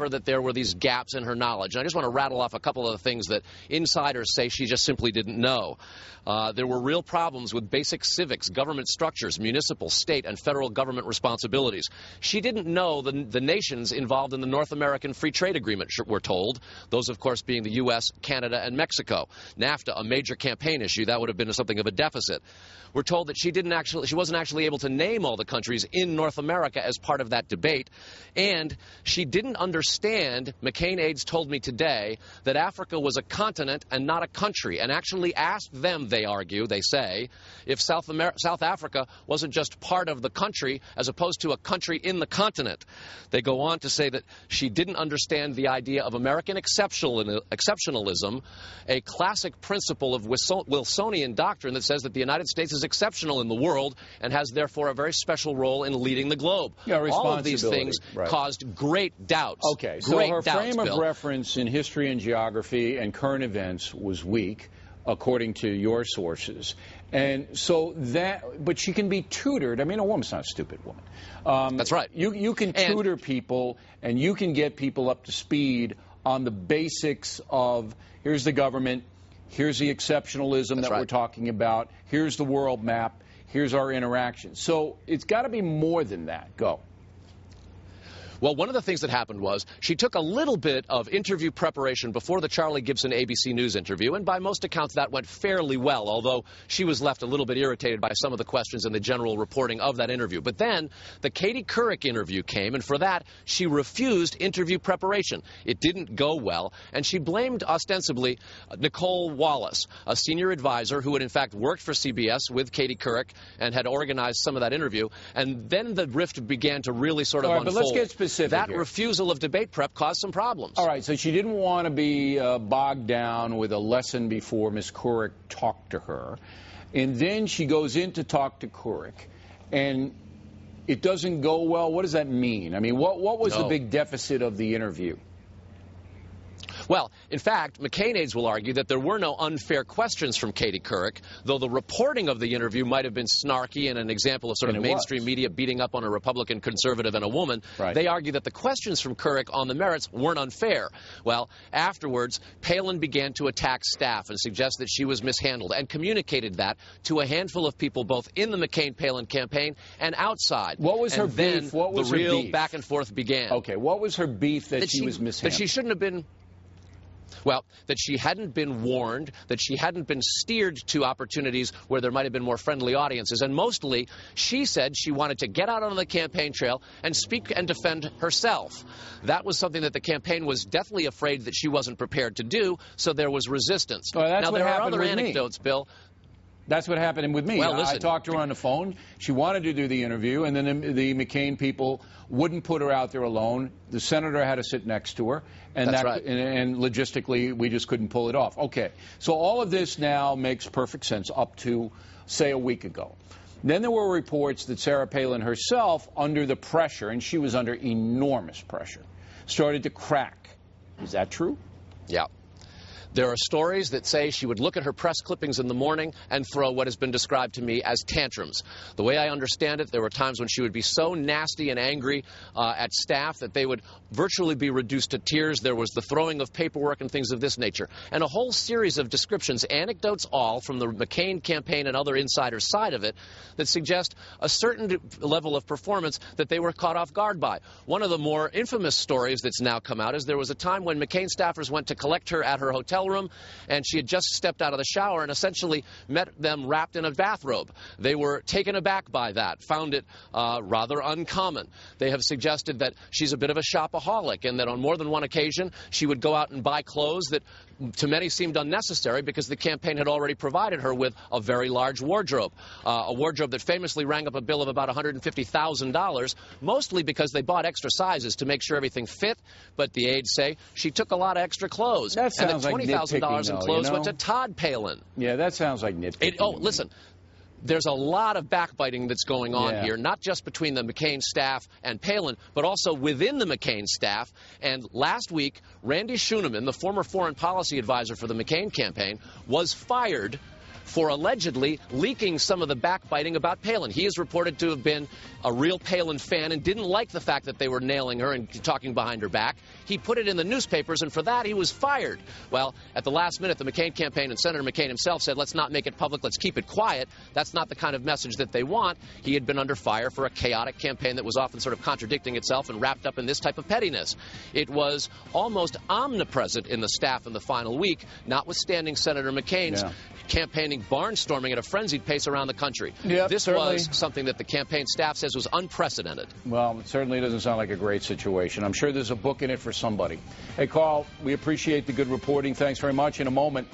that there were these gaps in her knowledge. And I just want to rattle off a couple of the things that insiders say she just simply didn't know. There were real problems with basic civics, government structures, municipal, state, and federal government responsibilities. She didn't know the nations involved in the North American Free Trade Agreement, we're told. Those, of course, being the U.S., Canada, and Mexico. NAFTA, a major campaign issue, that would have been something of a deficit. We're told that she wasn't actually able to name all the countries in North America as part of that debate. And she didn't understand, McCain aides told me today, that Africa was a continent and not a country, and actually asked them, they say, if South Africa wasn't just part of the country as opposed to a country in the continent. They go on to say that she didn't understand the idea of American exceptionalism, a classic principle of Wilsonian doctrine that says that the United States is exceptional in the world and has therefore a very special role in leading the globe. Yeah, all of these things caused great doubts. Okay, so her frame of reference in history and geography and current events was weak, according to your sources. And so but she can be tutored. I mean, a woman's not a stupid woman. That's right. You can tutor people, and you can get people up to speed on the basics of, here's the government, here's the exceptionalism that we're talking about, here's the world map, here's our interaction. So it's got to be more than that. Go. Well, one of the things that happened was she took a little bit of interview preparation before the Charlie Gibson ABC News interview, and by most accounts that went fairly well, although she was left a little bit irritated by some of the questions and the general reporting of that interview. But then the Katie Couric interview came, and for that she refused interview preparation. It didn't go well, and she blamed ostensibly Nicole Wallace, a senior advisor who had in fact worked for CBS with Katie Couric and had organized some of that interview. And then the rift began to really sort of unfold. But let's get specific. That here. Refusal of debate prep caused some problems. All right, so she didn't want to be bogged down with a lesson before Ms. Couric talked to her. And then she goes in to talk to Couric, and it doesn't go well. What does that mean? I mean, what was the big deficit of the interview? Well, in fact, McCain aides will argue that there were no unfair questions from Katie Couric, though the reporting of the interview might have been snarky and an example of sort of mainstream media beating up on a Republican conservative and a woman. Right. They argue that the questions from Couric on the merits weren't unfair. Well, afterwards, Palin began to attack staff and suggest that she was mishandled and communicated that to a handful of people both in the McCain-Palin campaign and outside. What was her beef? What was the her real beef? Back and forth began. Okay, what was her beef that she was mishandled? That she shouldn't have been... Well, that she hadn't been warned, that she hadn't been steered to opportunities where there might have been more friendly audiences. And mostly, she said she wanted to get out on the campaign trail and speak and defend herself. That was something that the campaign was deathly afraid that she wasn't prepared to do, so there was resistance. Well, now, there are other anecdotes, Bill. That's what happened with me. Well, listen, I talked to her on the phone. She wanted to do the interview, and then the McCain people wouldn't put her out there alone. The senator had to sit next to her, and That's right. and logistically, we just couldn't pull it off. Okay, so all of this now makes perfect sense up to, say, a week ago. Then there were reports that Sarah Palin herself, under the pressure, and she was under enormous pressure, started to crack. Is that true? Yeah. There are stories that say she would look at her press clippings in the morning and throw what has been described to me as tantrums. The way I understand it, there were times when she would be so nasty and angry at staff that they would virtually be reduced to tears. There was the throwing of paperwork and things of this nature. And a whole series of descriptions, anecdotes all, from the McCain campaign and other insiders' side of it, that suggest a certain level of performance that they were caught off guard by. One of the more infamous stories that's now come out is there was a time when McCain staffers went to collect her at her hotel room, and she had just stepped out of the shower and essentially met them wrapped in a bathrobe. They were taken aback by that, found it rather uncommon. They have suggested that she's a bit of a shopaholic and that on more than one occasion she would go out and buy clothes that to many seemed unnecessary because the campaign had already provided her with a very large wardrobe, a wardrobe that famously rang up a bill of about $150,000, mostly because they bought extra sizes to make sure everything fit, but the aides say she took a lot of extra clothes. That sounds and that $20,000 in clothes went to Todd Palin. Yeah, that sounds like nitpicking. Listen. There's a lot of backbiting that's going on here, not just between the McCain staff and Palin, but also within the McCain staff. And last week, Randy Schooneman, the former foreign policy advisor for the McCain campaign, was fired for allegedly leaking some of the backbiting about Palin. He is reported to have been a real Palin fan and didn't like the fact that they were nailing her and talking behind her back. He put it in the newspapers, and for that he was fired. Well, at the last minute, the McCain campaign and Senator McCain himself said, let's not make it public, let's keep it quiet. That's not the kind of message that they want. He had been under fire for a chaotic campaign that was often sort of contradicting itself and wrapped up in this type of pettiness. It was almost omnipresent in the staff in the final week, notwithstanding Senator McCain's campaigning barnstorming at a frenzied pace around the country. This was something that the campaign staff says was unprecedented. Well, it certainly doesn't sound like a great situation. I'm sure there's a book in it for somebody. Hey, Carl, we appreciate the good reporting. Thanks very much. In a moment.